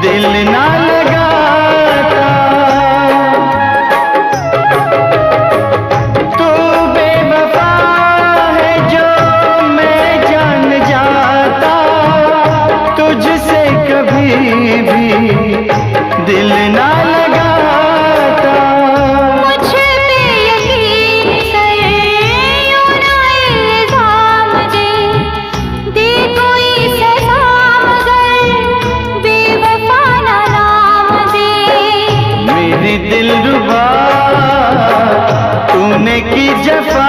दिल ना लगाता। तू बेवफा है जो मैं जान जाता, तुझसे कभी भी दिल ना लगाता। मुझे पे यकीन कर, यूं ना इल्जाम दे कोई सजा, मगर बेवफा ना नाम दे। मेरी दिलरुबा तूने की जफा,